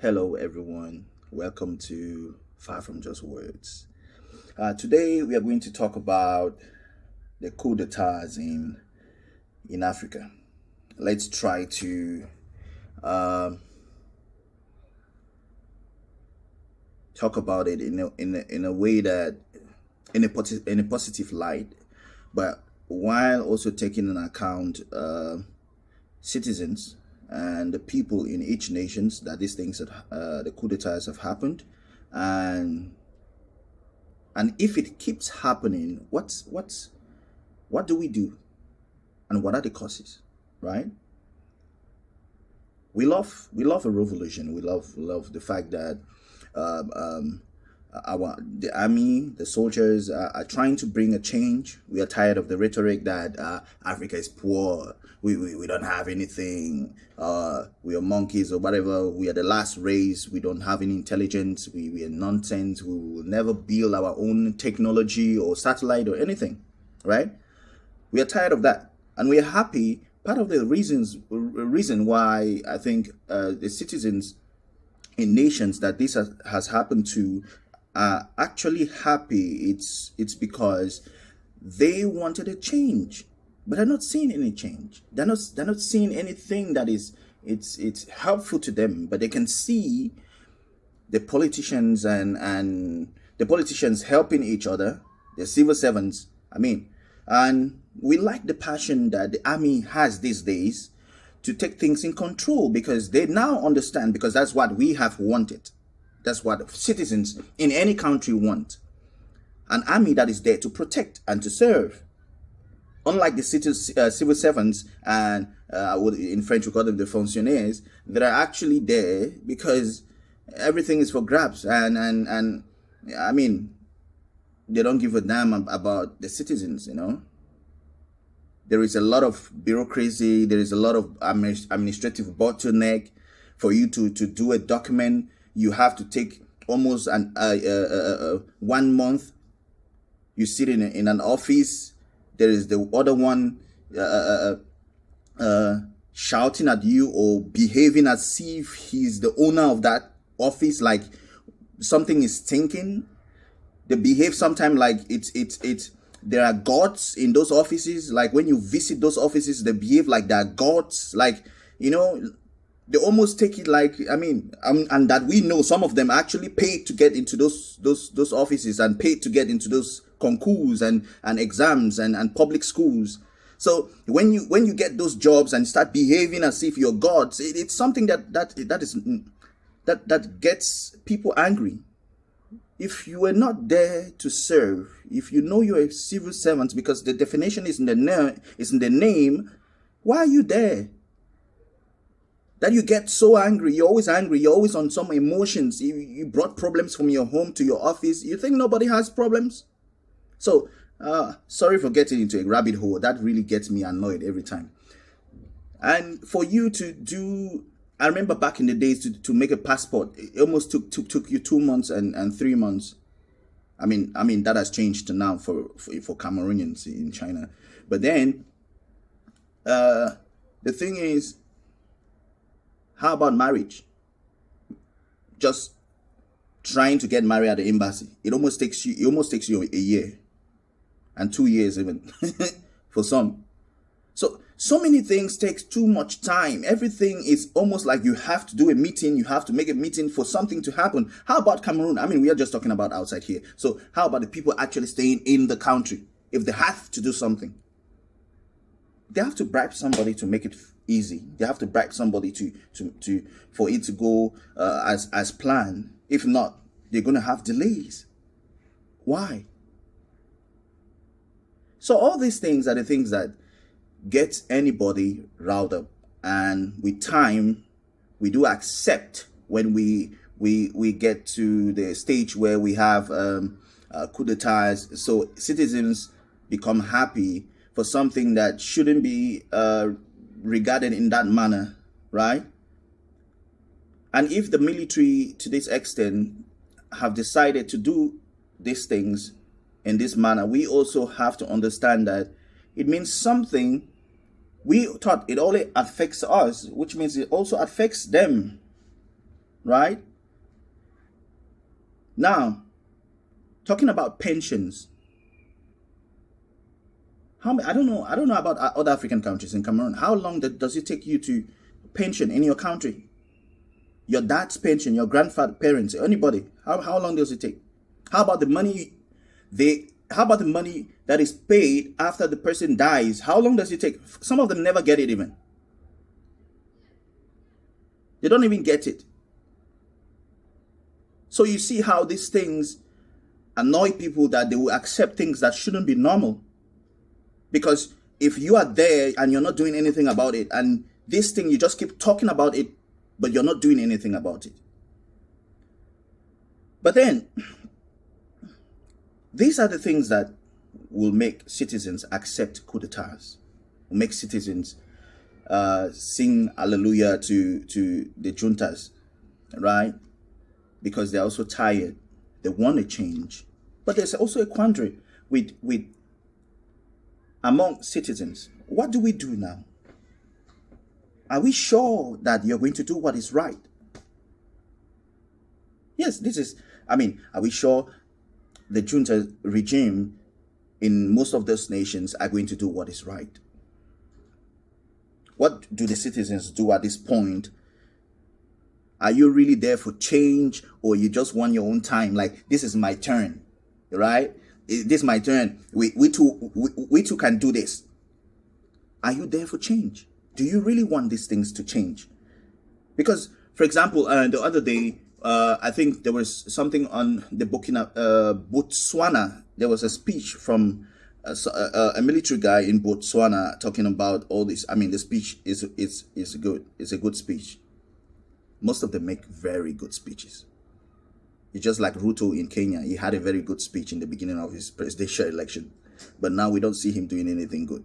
Hello, everyone. Welcome to Far From Just Words. Today, we are going to talk about the coup d'etats in Africa. Let's try to um talk about it in a way that in a positive light, but while also taking into account citizens and the people in each nations that these things that the coup d'etats have happened, and if it keeps happening, what do we do, and what are the causes, right? We love a revolution. We love the fact that um, um, the army, the soldiers are trying to bring a change. We are tired of the rhetoric that Africa is poor. We don't have anything. We are monkeys or whatever. We are the last race. We don't have any intelligence. We are nonsense. We will never build our own technology or satellite or anything, right? We are tired of that, and we are happy. Part of the reason why I think the citizens in nations that this has happened to are actually happy. It's because they wanted a change, but they're not seeing any change. They're not seeing anything that is it's helpful to them. But they can see the politicians and the politicians helping each other, the civil servants. And we like the passion that the army has these days to take things in control, because they now understand, because that's what we have wanted. That's what citizens in any country want. An army that is there to protect and to serve. Unlike the civil servants, and in French we call them the fonctionnaires, that are actually there because everything is for grabs. And I mean, they don't give a damn about the citizens. There is a lot of bureaucracy. There is a lot of administrative bottleneck. For you to do a document, you have to take almost 1 month. You sit in an office. There is the other one shouting at you or behaving as if he's the owner of that office, like something is stinking. They behave sometimes like it's there are gods in those offices. Like when you visit those offices, they behave like they're gods. Like, they almost take it like, and that we know some of them actually paid to get into those offices, and paid to get into those concours and exams and public schools. So when you get those jobs and start behaving as if you're gods, it's something that gets people angry. If you are not there to serve, if you know you're a civil servant because the definition is in the name, why are you there? That you get so angry. You're always angry. You're always on some emotions. You brought problems from your home to your office. You think nobody has problems? So, sorry for getting into a rabbit hole. That really gets me annoyed every time. And for you to do, I remember back in the days to make a passport, it almost took you 2 months and 3 months. I mean that has changed to now for Cameroonians in China. But then, the thing is, how about marriage? Just trying to get married at the embassy. It almost takes you a year, and 2 years even for some. So many things takes too much time. Everything is almost like you have to do a meeting. You have to make a meeting for something to happen. How about Cameroon? We are just talking about outside here. So how about the people actually staying in the country? If they have to do something, they have to bribe somebody to make it easy. They have to bribe somebody to for it to go as planned. If not, they're going to have delays. Why? So all these things are the things that gets anybody riled up, and with time we do accept when we get to the stage where we have coup d'etats. So citizens become happy for something that shouldn't be regarded in that manner, right? And if the military to this extent have decided to do these things in this manner, we also have to understand that it means something. We thought it only affects us, which means it also affects them. right? Now, talking about pensions, I don't know. I don't know about other African countries. In Cameroon, how long does it take you to pension in your country? Your dad's pension, your grandfather, parents, anybody. How long does it take? How about the money how about the money that is paid after the person dies? How long does it take? Some of them never get it even. They don't even get it. So you see how these things annoy people, that they will accept things that shouldn't be normal. Because if you are there and you're not doing anything about it, and this thing, you just keep talking about it, but you're not doing anything about it. But then, these are the things that will make citizens accept coup d'etats, will make citizens sing hallelujah to the juntas, right? Because they're also tired. They want to change. But there's also a quandary with among citizens. What do we do now? Are we sure that you're going to do what is right? Yes, are we sure the junta regime in most of those nations are going to do what is right? What do the citizens do at this point? Are you really there for change, or you just want your own time? Like, this is my turn, right? This is my turn. We too can do this. Are you there for change? Do you really want these things to change? Because, for example, the other day, I think there was something on the Botswana. There was a speech from a military guy in Botswana talking about all this. I mean, the speech is good. It's a good speech. Most of them make very good speeches. It's just like Ruto in Kenya. He had a very good speech in the beginning of his presidential election, but now we don't see him doing anything good.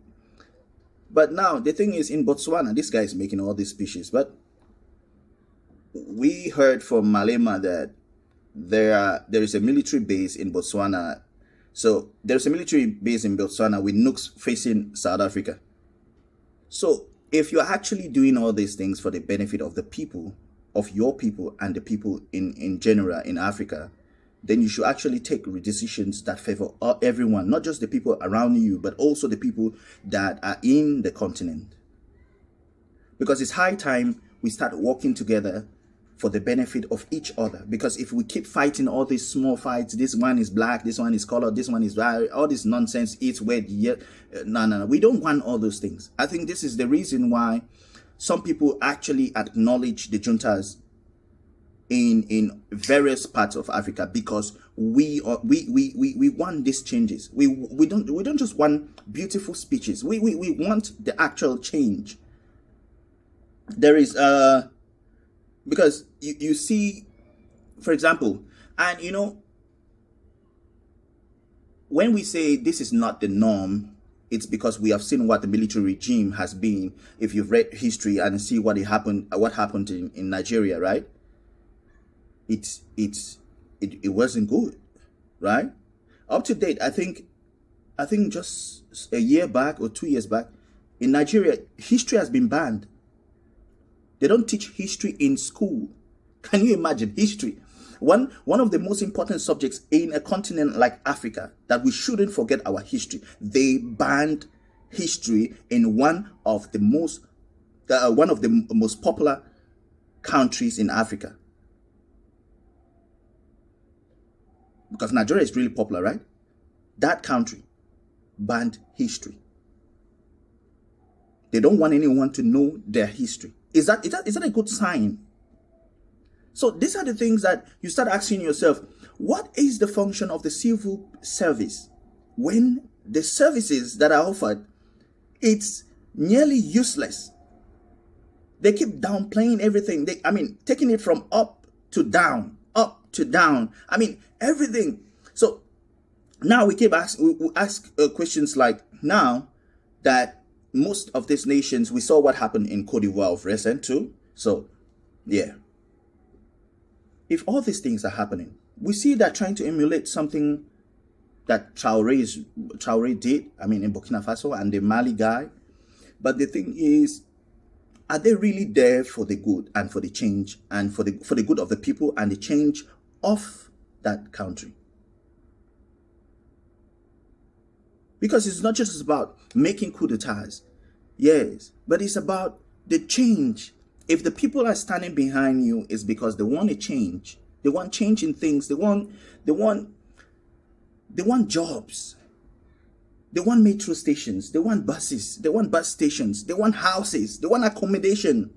But now the thing is, in Botswana, this guy is making all these speeches. But we heard from Malema that there is a military base in Botswana. So there's a military base in Botswana with nukes facing South Africa. So if you're actually doing all these things for the benefit of the people, of your people and the people in general in Africa, then you should actually take decisions that favor everyone, not just the people around you, but also the people that are in the continent. Because it's high time we start working together for the benefit of each other. Because if we keep fighting all these small fights, this one is black, this one is colored, this one is white, all this nonsense, it's weird. No. We don't want all those things. I think this is the reason why some people actually acknowledge the juntas in various parts of Africa, because we want these changes. We don't just want beautiful speeches. We want the actual change. There is because you see, for example, and when we say this is not the norm, it's because we have seen what the military regime has been. If you've read history and see what happened in Nigeria, right? It wasn't good, right? Up to date, I think just a year back or 2 years back, in Nigeria, history has been banned. They don't teach history in school. Can you imagine history? One of the most important subjects in a continent like Africa, that we shouldn't forget our history. They banned history in one of the most popular countries in Africa. Because Nigeria is really popular, right? That country banned history. They don't want anyone to know their history. Is that a good sign? So these are the things that you start asking yourself, what is the function of the civil service when the services that are offered, it's nearly useless? They keep downplaying everything. Taking it from up to down. Everything. So now we ask questions like, now that most of these nations, we saw what happened in Cote d'Ivoire of recent too. So yeah. If all these things are happening, we see that trying to emulate something that Traoré did, in Burkina Faso, and the Mali guy. But the thing is, Are they really there for the good and for the change and for the good of the people and the change of that country? Because it's not just about making coup d'etats, yes, but it's about the change. If the people are standing behind you, it's because they want a change. They want change in things. They want jobs. They want metro stations. They want buses. They want bus stations. They want houses. They want accommodation.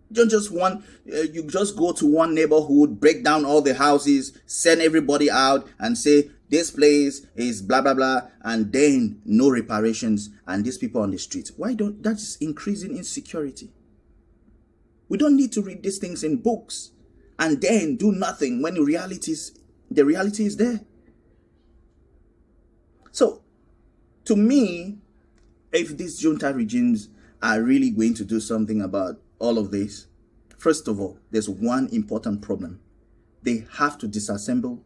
You don't just want, you just go to one neighborhood, break down all the houses, send everybody out and say, this place is blah, blah, blah, and then no reparations and these people on the streets. Why don't, that's increasing insecurity. We don't need to read these things in books and then do nothing when the reality is there. So, to me, if these junta regimes are really going to do something about all of this, first of all, there's one important problem. They have to disassemble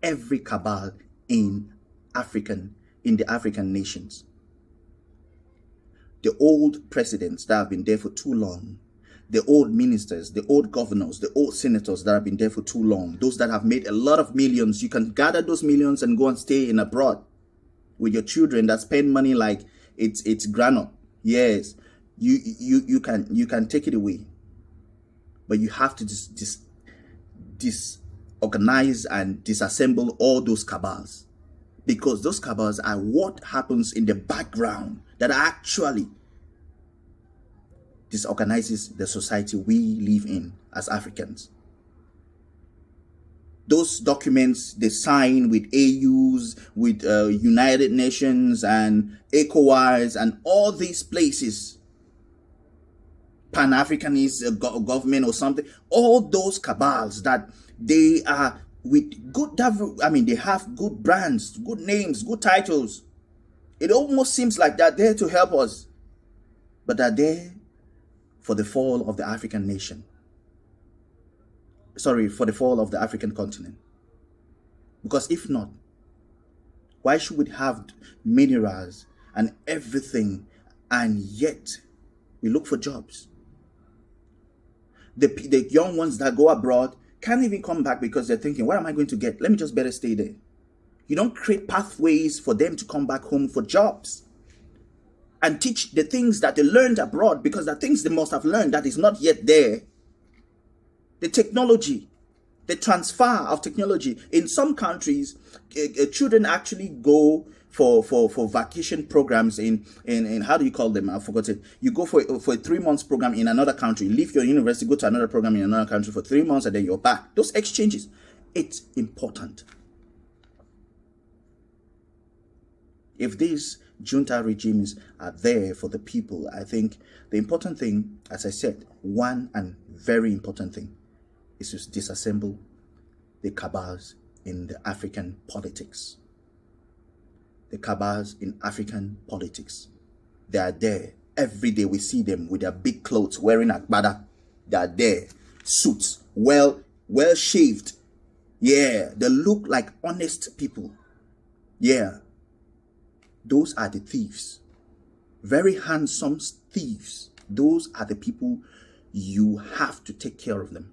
every cabal in the African nations. The old presidents that have been there for too long, the old ministers, the old governors, the old senators that have been there for too long, those that have made a lot of millions, you can gather those millions and go and stay in abroad with your children that spend money like it's granite. Yes, you can take it away, but you have to disorganize and disassemble all those cabals, because those cabals are what happens in the background that actually disorganizes the society we live in as Africans. Those documents they sign with AUs, with United Nations and ECOWAS and all these places, Pan-Africanist government or something, all those cabals that they are with good, they have good brands, good names, good titles. It almost seems like they're there to help us, but they're there for the fall of the African nation. Sorry, for the fall of the African continent. Because if not, why should we have minerals and everything and yet we look for jobs? The young ones that go abroad can't even come back because they're thinking, what am I going to get? Let me just better stay there. You don't create pathways for them to come back home for jobs and teach the things that they learned abroad, because the things they must have learned that is not yet there. The technology, the transfer of technology. In some countries, children actually go for vacation programs in how do you call them? I forgot it. You go for a 3 months program in another country, leave your university, go to another program in another country for 3 months, and then you're back. Those exchanges, it's important. If these junta regimes are there for the people, I think the important thing, as I said, one and very important thing, is to disassemble the cabals in the African politics. The cabals in African politics. They are there. Every day we see them with their big clothes, wearing agbada. They are there. Suits, well shaved. Yeah, they look like honest people. Yeah. Those are the thieves. Very handsome thieves. Those are the people you have to take care of them.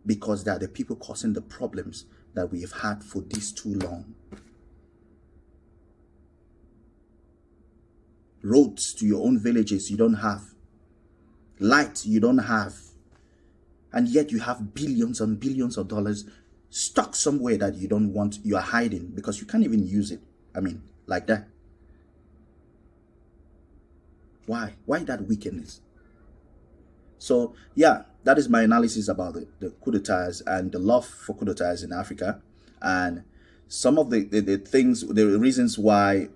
Because they are the people causing the problems that we have had for this too long. Roads to your own villages you don't have. Light you don't have. And yet you have billions and billions of dollars stuck somewhere that you don't want, you are hiding because you can't even use it. Like that. Why? Why that wickedness? So, yeah, that is my analysis about the coup d'etats and the love for coup d'etats in Africa. And some of the things, the reasons why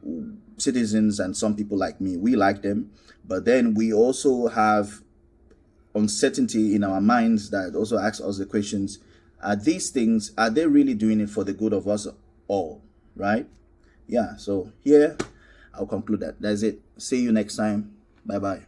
citizens and some people like me, we like them. But then we also have uncertainty in our minds that also asks us the questions, are these things, are they really doing it for the good of us all? Right? Yeah, so here I'll conclude that. That's it. See you next time. Bye-bye.